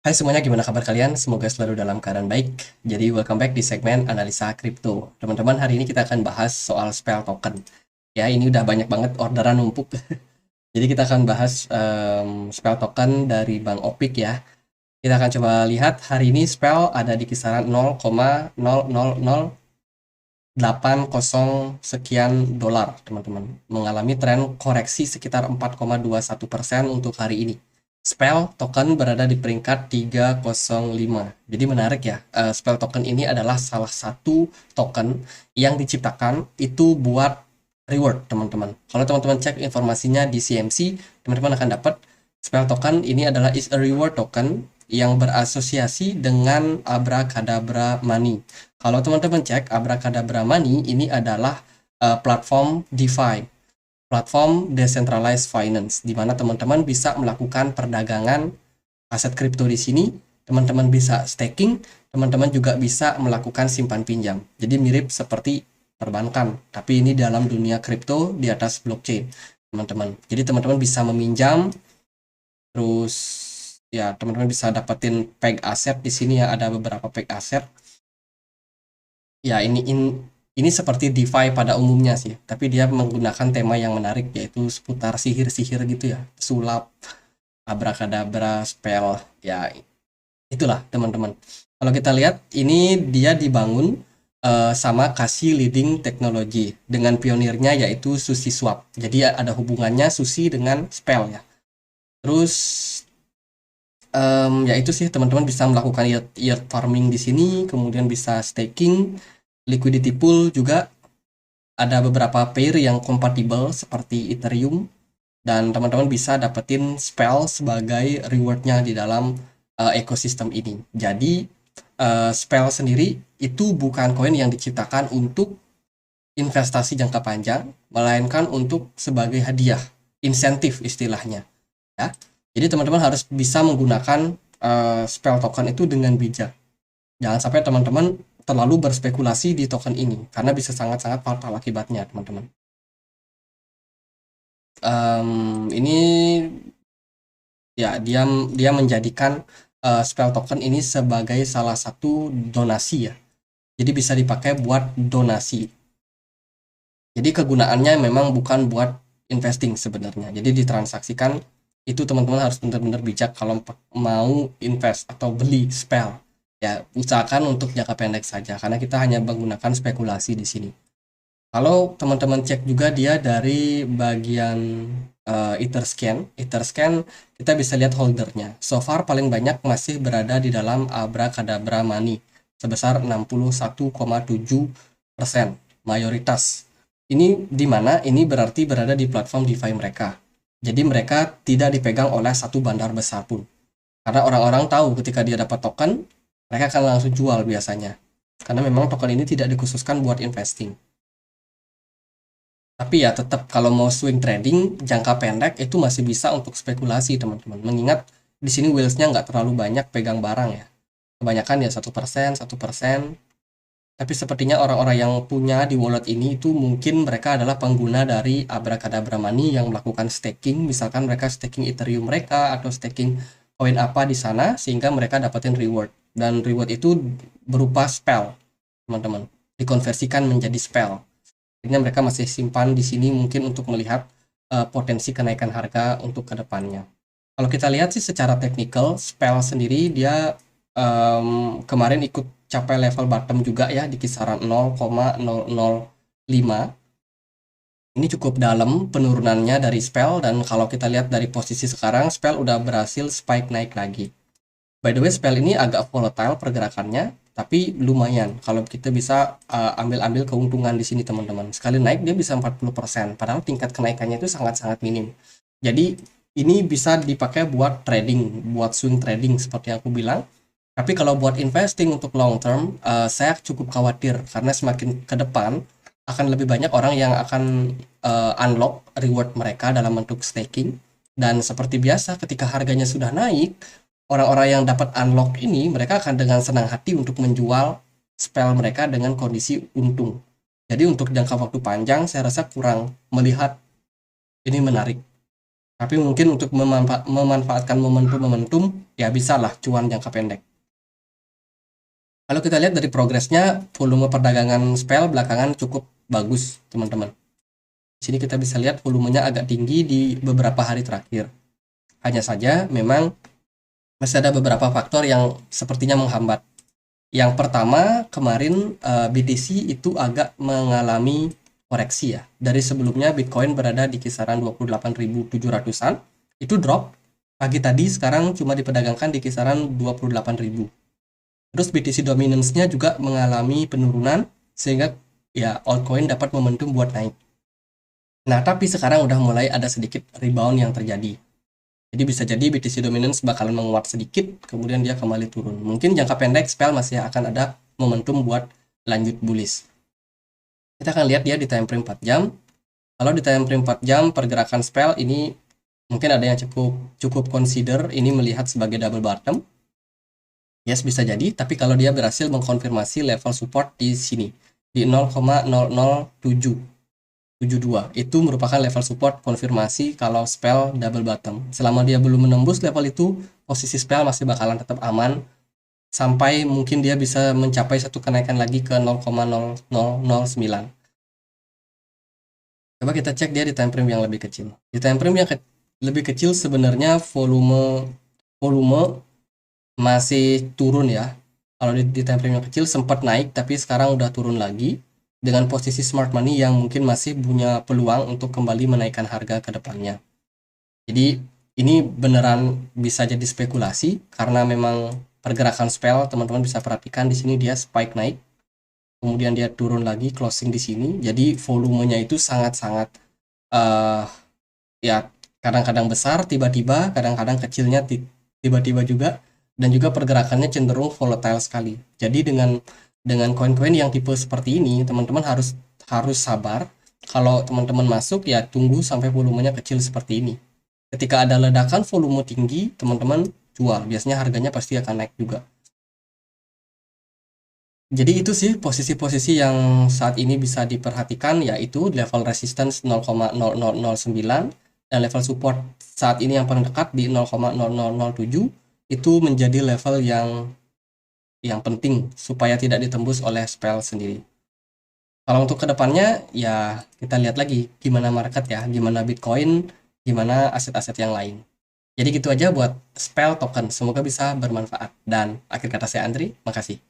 Hai semuanya, gimana kabar kalian? Semoga selalu dalam keadaan baik. Jadi welcome back di segmen analisa kripto. Teman-teman, hari ini kita akan bahas soal spell token. Ya, ini udah banyak banget orderan numpuk. Jadi kita akan bahas spell token dari Bank Opik ya. Kita akan coba lihat hari ini spell ada di kisaran 0,00080 sekian dolar, teman-teman. Mengalami tren koreksi sekitar 4,21% untuk hari ini. Spell token berada di peringkat 305. Jadi menarik ya, Spell token ini adalah salah satu token yang diciptakan itu buat reward, teman-teman. Kalau teman-teman cek informasinya di CMC, teman-teman akan dapat Spell token ini adalah is a reward token yang berasosiasi dengan Abracadabra Money. Kalau teman-teman cek Abracadabra Money ini adalah platform DeFi, platform decentralized finance, di mana teman-teman bisa melakukan perdagangan aset kripto di sini. Teman-teman bisa staking, teman-teman juga bisa melakukan simpan pinjam. Jadi mirip seperti perbankan, tapi ini dalam dunia kripto di atas blockchain, teman-teman. Jadi teman-teman bisa meminjam, terus ya teman-teman bisa dapetin peg aset di sini ya, ada beberapa peg aset. Ya ini seperti DeFi pada umumnya sih, tapi dia menggunakan tema yang menarik yaitu seputar sihir-sihir gitu ya, sulap, abrakadabra, spell, ya itulah teman-teman. Kalau kita lihat ini dia dibangun sama Cassie Leading Technology dengan pionirnya yaitu SushiSwap. Jadi ada hubungannya Sushi dengan spell ya. Terus ya itu sih, teman-teman bisa melakukan yield farming di sini, kemudian bisa staking, liquidity pool juga, ada beberapa pair yang kompatibel seperti Ethereum, dan teman-teman bisa dapetin spell sebagai rewardnya di dalam ekosistem ini. Jadi spell sendiri itu bukan koin yang diciptakan untuk investasi jangka panjang, melainkan untuk sebagai hadiah, insentif istilahnya ya. Jadi teman-teman harus bisa menggunakan spell token itu dengan bijak. Jangan sampai teman-teman terlalu berspekulasi di token ini, karena bisa sangat-sangat fatal akibatnya, teman-teman. Ini ya dia menjadikan spell token ini sebagai salah satu donasi ya. Jadi bisa dipakai buat donasi. Jadi kegunaannya memang bukan buat investing sebenarnya. Jadi ditransaksikan itu teman-teman harus benar-benar bijak kalau mau invest atau beli spell. Ya, usahakan untuk jangka pendek saja karena kita hanya menggunakan spekulasi di sini. Kalau teman-teman cek juga dia dari bagian Etherscan kita bisa lihat holdernya. So far paling banyak masih berada di dalam Abracadabra Money sebesar 61,7% mayoritas. Ini di mana? Ini berarti berada di platform DeFi mereka. Jadi mereka tidak dipegang oleh satu bandar besar pun. Karena orang-orang tahu ketika dia dapat token, mereka akan langsung jual biasanya. Karena memang token ini tidak dikhususkan buat investing. Tapi ya tetap kalau mau swing trading jangka pendek itu masih bisa untuk spekulasi, teman-teman. Mengingat di sini wheels-nya nggak terlalu banyak pegang barang ya. Kebanyakan ya 1%, 1%. Tapi sepertinya orang-orang yang punya di wallet ini itu mungkin mereka adalah pengguna dari Abracadabra Money yang melakukan staking. Misalkan mereka staking Ethereum mereka atau staking koin apa di sana sehingga mereka dapetin reward. Dan reward itu berupa spell, teman-teman. Dikonversikan menjadi spell. Akhirnya mereka masih simpan di sini mungkin untuk melihat potensi kenaikan harga untuk kedepannya. Kalau kita lihat sih secara teknikal, spell sendiri dia kemarin ikut capai level bottom juga ya di kisaran 0,005. Ini cukup dalam penurunannya dari spell, dan kalau kita lihat dari posisi sekarang, spell udah berhasil spike naik lagi. By the way, spell ini agak volatile pergerakannya, tapi lumayan kalau kita bisa ambil keuntungan di sini, teman-teman. Sekali naik dia bisa 40%, padahal tingkat kenaikannya itu sangat-sangat minim. Jadi ini bisa dipakai buat trading, buat swing trading seperti yang aku bilang. Tapi kalau buat investing untuk long term, saya cukup khawatir karena semakin ke depan akan lebih banyak orang yang akan unlock reward mereka dalam bentuk staking. Dan seperti biasa ketika harganya sudah naik, orang-orang yang dapat unlock ini mereka akan dengan senang hati untuk menjual spell mereka dengan kondisi untung. Jadi untuk jangka waktu panjang saya rasa kurang melihat ini menarik. Tapi mungkin untuk memanfaatkan momentum-momentum, ya bisa lah cuan jangka pendek. Kalau kita lihat dari progresnya, volume perdagangan spell belakangan cukup bagus, teman-teman. Di sini kita bisa lihat volumenya agak tinggi di beberapa hari terakhir. Hanya saja memang masih ada beberapa faktor yang sepertinya menghambat. Yang pertama, kemarin BTC itu agak mengalami koreksi ya. Dari sebelumnya Bitcoin berada di kisaran 28.700-an, itu drop. Pagi tadi sekarang cuma diperdagangkan di kisaran 28.000. Terus BTC dominance-nya juga mengalami penurunan, sehingga ya altcoin dapat momentum buat naik. Nah, tapi sekarang udah mulai ada sedikit rebound yang terjadi. Jadi bisa jadi BTC dominance bakalan menguat sedikit, kemudian dia kembali turun. Mungkin jangka pendek spell masih akan ada momentum buat lanjut bullish. Kita akan lihat dia di time frame 4 jam. Kalau di time frame 4 jam pergerakan spell ini mungkin ada yang cukup consider ini melihat sebagai double bottom. Yes, bisa jadi, tapi kalau dia berhasil mengkonfirmasi level support di sini di 0,00772 itu merupakan level support konfirmasi kalau spell double bottom. Selama dia belum menembus level itu, posisi spell masih bakalan tetap aman sampai mungkin dia bisa mencapai satu kenaikan lagi ke 0,0009. Coba kita cek dia di time frame yang lebih kecil. Di time frame yang lebih kecil sebenarnya volume masih turun ya. Kalau di time frame yang kecil sempat naik tapi sekarang udah turun lagi dengan posisi smart money yang mungkin masih punya peluang untuk kembali menaikkan harga ke depannya. Jadi ini beneran bisa jadi spekulasi karena memang pergerakan spell teman-teman bisa perhatikan di sini dia spike naik, kemudian dia turun lagi closing di sini. Jadi volumenya itu sangat-sangat ya kadang-kadang besar tiba-tiba, kadang-kadang kecilnya tiba-tiba juga, dan juga pergerakannya cenderung volatile sekali. Jadi dengan koin-koin yang tipe seperti ini, teman-teman harus sabar. Kalau teman-teman masuk ya tunggu sampai volumenya kecil seperti ini. Ketika ada ledakan volume tinggi, teman-teman jual. Biasanya harganya pasti akan naik juga. Jadi itu sih posisi-posisi yang saat ini bisa diperhatikan, yaitu level resistance 0,0009 dan level support saat ini yang paling dekat di 0,0007 itu menjadi level yang penting supaya tidak ditembus oleh spell sendiri. Kalau untuk kedepannya ya kita lihat lagi gimana market ya, gimana Bitcoin, gimana aset-aset yang lain. Jadi gitu aja buat spell token, semoga bisa bermanfaat. Dan akhir kata saya Andri, makasih.